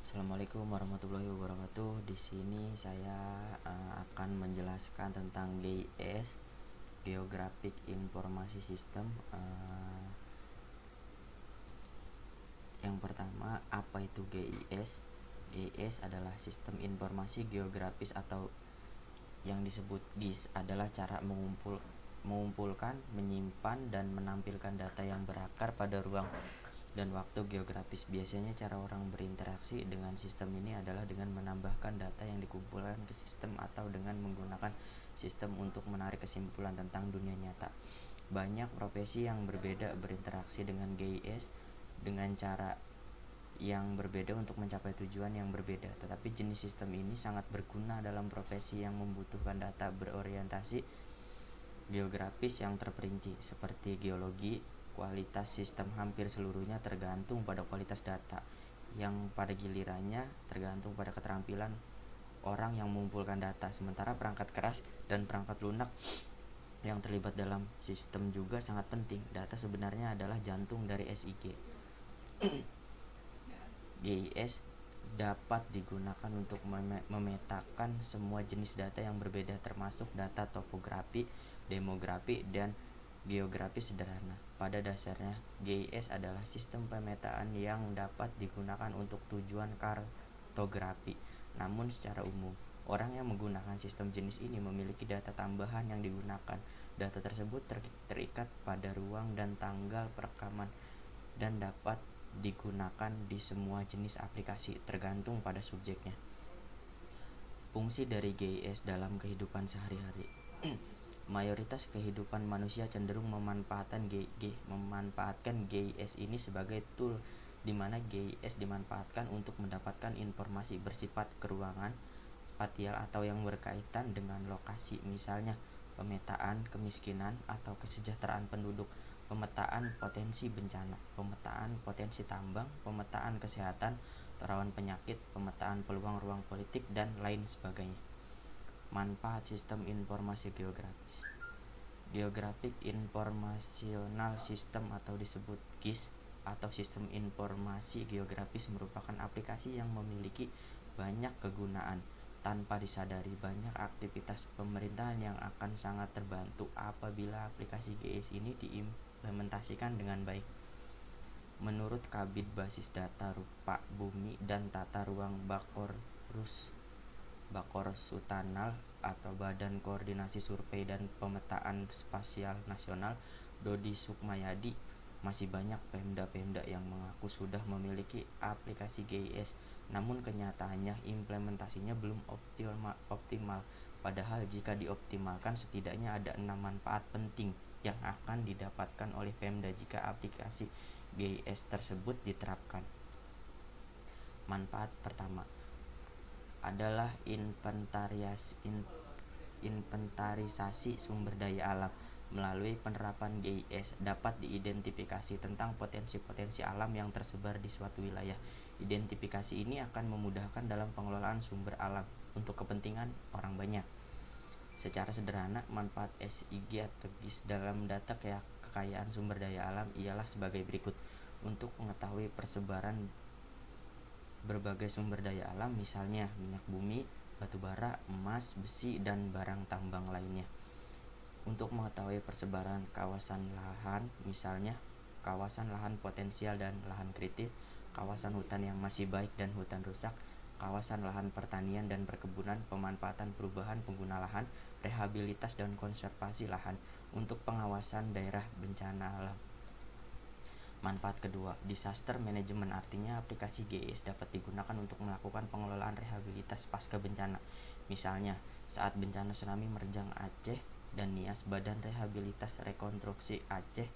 Assalamualaikum warahmatullahi wabarakatuh. Di sini saya akan menjelaskan tentang GIS, Geographic Informasi System. Yang pertama, apa itu GIS? GIS adalah sistem informasi geografis atau yang disebut GIS adalah cara mengumpulkan, menyimpan, dan menampilkan data yang berakar pada ruang dan waktu geografis. Biasanya cara orang berinteraksi dengan sistem ini adalah dengan menambahkan data yang dikumpulkan ke sistem atau dengan menggunakan sistem untuk menarik kesimpulan tentang dunia nyata. Banyak profesi yang berbeda berinteraksi dengan GIS dengan cara yang berbeda untuk mencapai tujuan yang berbeda, tetapi jenis sistem ini sangat berguna dalam profesi yang membutuhkan data berorientasi geografis yang terperinci, seperti geologi. Kualitas sistem hampir seluruhnya tergantung pada kualitas data, yang pada gilirannya tergantung pada keterampilan orang yang mengumpulkan data. Sementara perangkat keras dan perangkat lunak yang terlibat dalam sistem juga sangat penting. Data sebenarnya adalah jantung dari SIG. GIS dapat digunakan untuk memetakan semua jenis data yang berbeda, termasuk data topografi, demografi, dan geografi sederhana. Pada dasarnya, GIS adalah sistem pemetaan yang dapat digunakan untuk tujuan kartografi. Namun secara umum, orang yang menggunakan sistem jenis ini memiliki data tambahan yang digunakan. Data tersebut terikat pada ruang dan tanggal perekaman dan dapat digunakan di semua jenis aplikasi, tergantung pada subjeknya. Fungsi dari GIS dalam kehidupan sehari-hari. Mayoritas kehidupan manusia cenderung memanfaatkan GIS ini sebagai tool, di mana GIS dimanfaatkan untuk mendapatkan informasi bersifat keruangan, spasial, atau yang berkaitan dengan lokasi, misalnya pemetaan kemiskinan atau kesejahteraan penduduk, pemetaan potensi bencana, pemetaan potensi tambang, pemetaan kesehatan, rawan penyakit, pemetaan peluang ruang politik, dan lain sebagainya. Manfaat sistem informasi geografis. Geographic Informational System atau disebut GIS atau sistem informasi geografis merupakan aplikasi yang memiliki banyak kegunaan. Tanpa disadari, banyak aktivitas pemerintahan yang akan sangat terbantu apabila aplikasi GIS ini diimplementasikan dengan baik. Menurut Kabid Basis Data Rupa Bumi dan Tata Ruang Bakorsutanal atau Badan Koordinasi Survei dan Pemetaan Spasial Nasional, Dodi Sukmayadi, masih banyak pemda-pemda yang mengaku sudah memiliki aplikasi GIS, namun kenyataannya implementasinya belum optimal. Padahal jika dioptimalkan, setidaknya ada 6 manfaat penting yang akan didapatkan oleh Pemda jika aplikasi GIS tersebut diterapkan. Manfaat pertama adalah inventarisasi sumber daya alam. Melalui penerapan GIS dapat diidentifikasi tentang potensi-potensi alam yang tersebar di suatu wilayah. Identifikasi ini akan memudahkan dalam pengelolaan sumber alam untuk kepentingan orang banyak. Secara sederhana, manfaat SIG atau GIS dalam data kekayaan sumber daya alam ialah sebagai berikut. Untuk mengetahui persebaran berbagai sumber daya alam, misalnya minyak bumi, batu bara, emas, besi, dan barang tambang lainnya. Untuk mengetahui persebaran kawasan lahan, misalnya kawasan lahan potensial dan lahan kritis, kawasan hutan yang masih baik dan hutan rusak, kawasan lahan pertanian dan perkebunan, pemanfaatan perubahan pengguna lahan, rehabilitas dan konservasi lahan. Untuk pengawasan daerah bencana alam. Manfaat kedua, disaster management, artinya aplikasi GIS dapat digunakan untuk melakukan pengelolaan rehabilitas pasca bencana. Misalnya, saat bencana tsunami menerjang Aceh dan NIAS, Badan Rehabilitas Rekonstruksi Aceh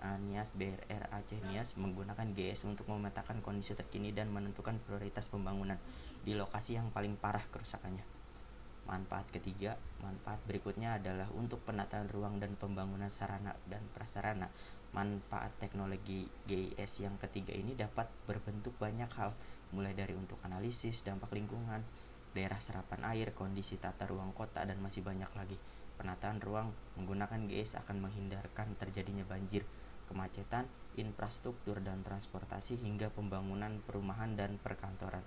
NIAS BRR Aceh NIAS menggunakan GIS untuk memetakan kondisi terkini dan menentukan prioritas pembangunan di lokasi yang paling parah kerusakannya. Manfaat ketiga, manfaat berikutnya adalah untuk penataan ruang dan pembangunan sarana dan prasarana. Manfaat teknologi GIS yang ketiga ini dapat berbentuk banyak hal, mulai dari untuk analisis dampak lingkungan, daerah serapan air, kondisi tata ruang kota, dan masih banyak lagi. Penataan ruang menggunakan GIS akan menghindarkan terjadinya banjir, kemacetan, infrastruktur dan transportasi hingga pembangunan perumahan dan perkantoran.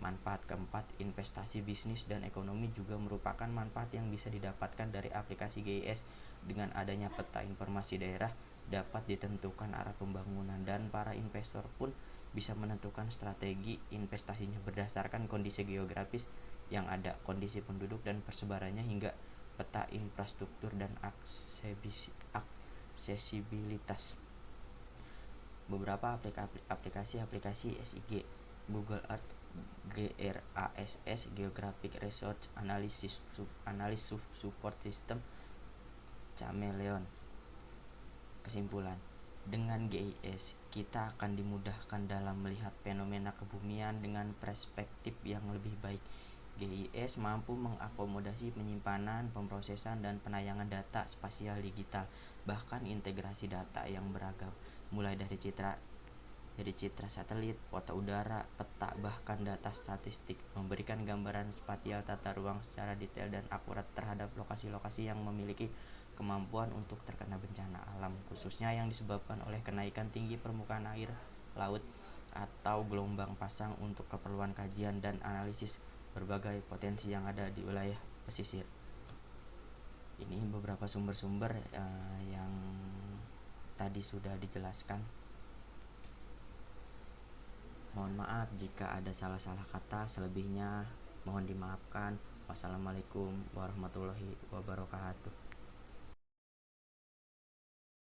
Manfaat keempat, investasi bisnis dan ekonomi juga merupakan manfaat yang bisa didapatkan dari aplikasi GIS. Dengan adanya peta informasi daerah, dapat ditentukan arah pembangunan dan para investor pun bisa menentukan strategi investasinya berdasarkan kondisi geografis yang ada, kondisi penduduk dan persebarannya, hingga peta infrastruktur dan aksesibilitas. Beberapa aplikasi SIG: Google Earth, GRASS, Geographic Research Analysis Support System, Chameleon. Kesimpulan, dengan GIS kita akan dimudahkan dalam melihat fenomena kebumian dengan perspektif yang lebih baik. GIS mampu mengakomodasi penyimpanan, pemrosesan, dan penayangan data spasial digital, bahkan integrasi data yang beragam, mulai dari citra satelit, foto udara, peta, bahkan data statistik, memberikan gambaran spasial tata ruang secara detail dan akurat terhadap lokasi-lokasi yang memiliki kemampuan untuk terkena bencana alam, khususnya yang disebabkan oleh kenaikan tinggi permukaan air laut atau gelombang pasang, untuk keperluan kajian dan analisis berbagai potensi yang ada di wilayah pesisir. Ini beberapa sumber-sumber yang tadi sudah dijelaskan. Mohon maaf jika ada salah-salah kata, selebihnya mohon dimaafkan. Wassalamualaikum warahmatullahi wabarakatuh.